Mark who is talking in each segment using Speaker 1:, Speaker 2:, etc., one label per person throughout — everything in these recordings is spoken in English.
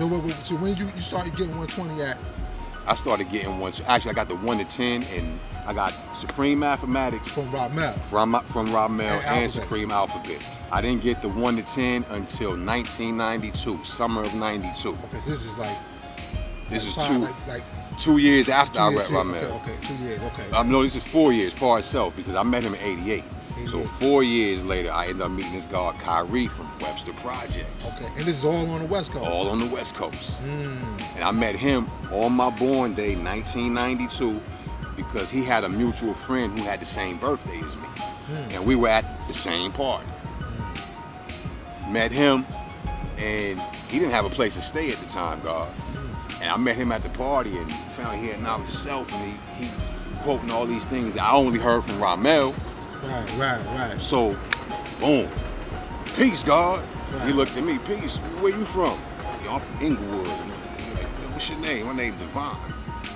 Speaker 1: So when you started getting 120 at?
Speaker 2: I started getting one. Actually, I got the 1 to 10, and I got Supreme Mathematics
Speaker 1: From Rob Mel.
Speaker 2: From Rob Mel and
Speaker 1: Alphabet.
Speaker 2: Supreme Alphabet. I didn't get the 1 to 10 until 1992, summer of '92.
Speaker 1: Okay, so this is like.
Speaker 2: This is
Speaker 1: five,
Speaker 2: 2 years after I read
Speaker 1: two,
Speaker 2: Rob Mel.
Speaker 1: Okay, 2 years. Okay.
Speaker 2: No, this is 4 years par itself because I met him in '88. So 4 years later, I ended up meeting this guy, Kyrie, from Webster Projects.
Speaker 1: Okay, and this is all on the West Coast?
Speaker 2: All on the West Coast. And I met him on my born day, 1992, because he had a mutual friend who had the same birthday as me. And we were at the same party. Met him, and he didn't have a place to stay at the time, God. And I met him at the party and found he had knowledge himself, and he quoting all these things that I only heard from Ramel.
Speaker 1: Right.
Speaker 2: So, boom. Peace, God. Right. He looked at me, peace, where you from? Yo, I'm from Inglewood. He's like, what's your name? My name Devon.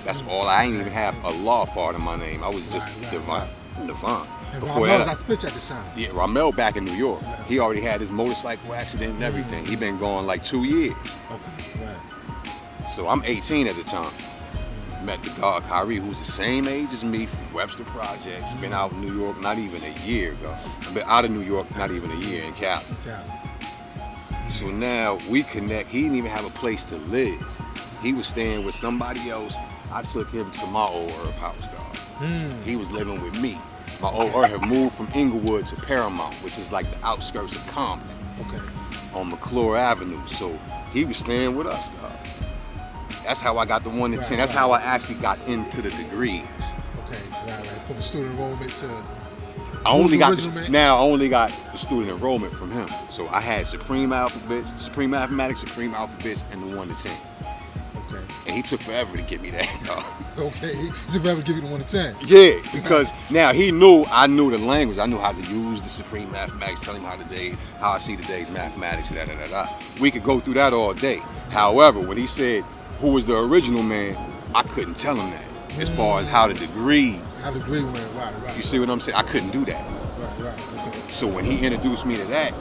Speaker 2: That's all. I ain't even have a law part of my name. I was just Devon. Devon.
Speaker 1: And Ramel was out the pitch at the time.
Speaker 2: Yeah, Ramel back in New York. He already had his motorcycle accident and everything. He been gone like 2 years.
Speaker 1: Okay, right.
Speaker 2: So I'm 18 at the time. Met the guy, Kyrie, who's the same age as me from Webster Projects. Been out in New York not even a year ago. I've been out of New York not even a year in Cali. So now we connect. He didn't even have a place to live. He was staying with somebody else. I took him to my old Earth house, dog. He was living with me. My old Earth had moved from Inglewood to Paramount, which is like the outskirts of Compton.
Speaker 1: Okay.
Speaker 2: On McClure Avenue. So he was staying with us, dog. That's how I got the 1 to 10. That's how I actually got into the degrees.
Speaker 1: Okay, right. From the student enrollment to.
Speaker 2: I only got the student enrollment from him. So I had Supreme Alphabets, Supreme Mathematics, Supreme Alphabets, and the 1 to 10.
Speaker 1: Okay.
Speaker 2: And he took forever to get me that.
Speaker 1: Okay, he took forever to give you the 1 to 10.
Speaker 2: Yeah, because now I knew the language. I knew how to use the Supreme Mathematics, tell him how I see the day's mathematics, We could go through that all day. However, when he said, who was the original man, I couldn't tell him that. As far as how the degree
Speaker 1: went, right.
Speaker 2: You see what I'm saying? I couldn't do that.
Speaker 1: Right, okay.
Speaker 2: So when he introduced me to that,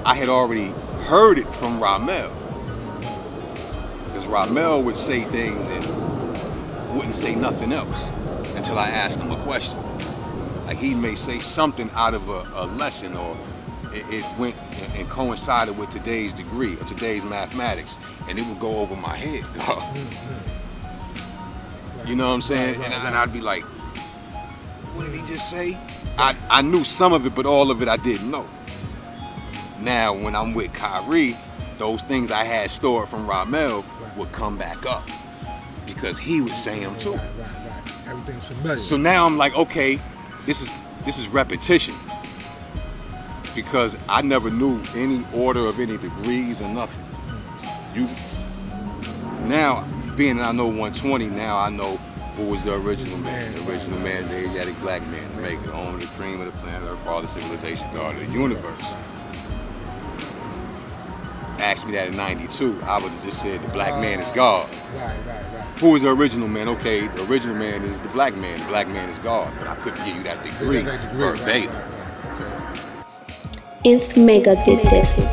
Speaker 2: I had already heard it from Ramel. Because Ramel would say things and wouldn't say nothing else until I asked him a question. Like he may say something out of a lesson, or it went and coincided with today's degree or today's mathematics, and it would go over my head, dog. You know what I'm saying? And I'd be like, what did he just say? I knew some of it, but all of it I didn't know. Now, when I'm with Kyrie, those things I had stored from Ramel would come back up because he would say them too.
Speaker 1: Right. Everything's familiar.
Speaker 2: So now I'm like, okay, this is repetition. Because I never knew any order of any degrees or nothing. Now, being that I know 120, now I know who was the original man. The original man's the Asiatic black man, the maker, the owner, the cream of the planet, Earth, father, civilization, God of the universe. Asked me that in '92, I would have just said the black man is God.
Speaker 1: Right.
Speaker 2: Who is the original man? Okay, the original man is the black man is God, but I couldn't give you that degree verbatim.
Speaker 1: Right.
Speaker 3: If Mecca did this.